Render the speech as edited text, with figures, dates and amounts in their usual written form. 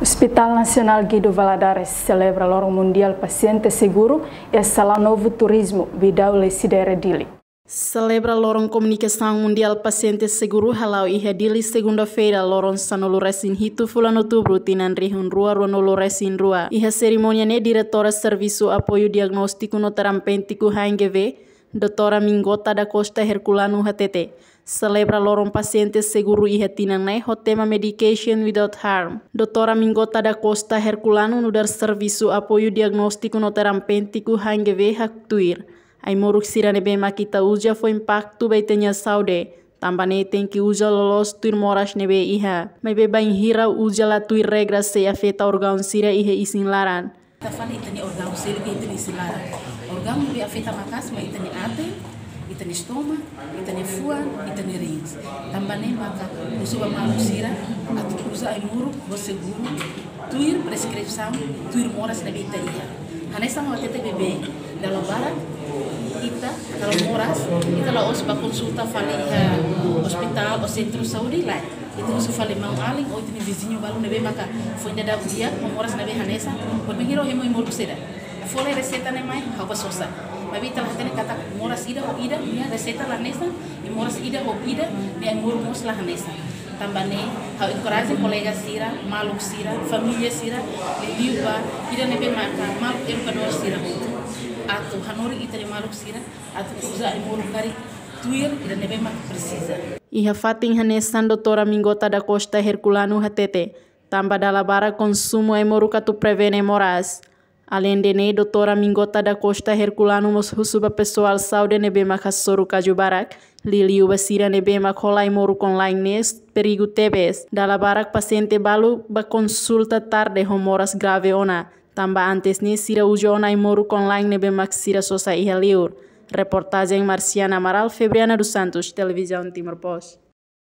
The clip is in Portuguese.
Hospital Nacional Guido Valadares celebra Lorong Mundial Paciente Seguro e Salão Novo Turismo, Vidaule Sidere Dili. Celebra Lorong Comunicação Mundial Paciente Seguro halau iha dili segunda-feira Lorong Sanolo Resin Hitu Fulan Outubro tinan rihun rua Ronolo Resin Rua. Iha cerimônia ne diretora Serviço Apoio Diagnóstico no Terapeutico HNGV, Doutora Mingota da Costa Herculano HTT. Celebra Lorong Paciente Seguro iha tinan ne ho tema Medication Without Harm. Doutora Mingota da Costa Herculano no dar Serviço Apoio Diagnóstico no Terapeutico HNGV haktuir. Ai moruk sirane bem makita uja foi impacto baitanya saude. Tambane tem que uja lolos tuir moras nebe iha. Mai be bain hira uja la tuir regras se afeta organ sira iha isin laran. Tafani itani organ sira itani isin laran. Organ be afeta makas ma itani ate, itani estoma, itani fuan, itani rins. Tambane maka usuba malu sira atu uja ai moruk bo seguro tuir prescrição tuir moras nebe ita iha. Hanesa ma tete bebe dalam barat kita kalau moras kita lah os consulta fale hospital ou centro de saúde lá itu se fale mau aling ou itu vizinho balu nebe maka foi da dia moras nebe hanesa por bem hero hemo imor buseda fole receita ne mai haba sosa mas kita lah tene kata moras ida ou ida minha receita lá nessa e moras ida ou ida ne imor mos lá hanesa tambane hau encourage colega sira maluk sira família sira liuba ida nebe maka mal educador sira atau hanori itani maluk sira atau usa imuru kari tuir ida nebe mak precisa. Iha fating hanesan Doutora Mingota da Costa Herculano HTT. Tamba dala bara consumo imuru katu prevene moras. Além de ne Doutora Mingota da Costa Herculano mos husuba pessoal saúde nebe mak hasoru kaju barak. Liliu basira nebe mak hola imuru online nes perigo tebes. Dala barak paciente balu ba consulta tarde homoras grave ona. Tamba antes ni sira ujona imuru online nebe mak sira sosa iha liur. Reportagem Marciana Amaral, Febriana dos Santos, Televisão Timor Post.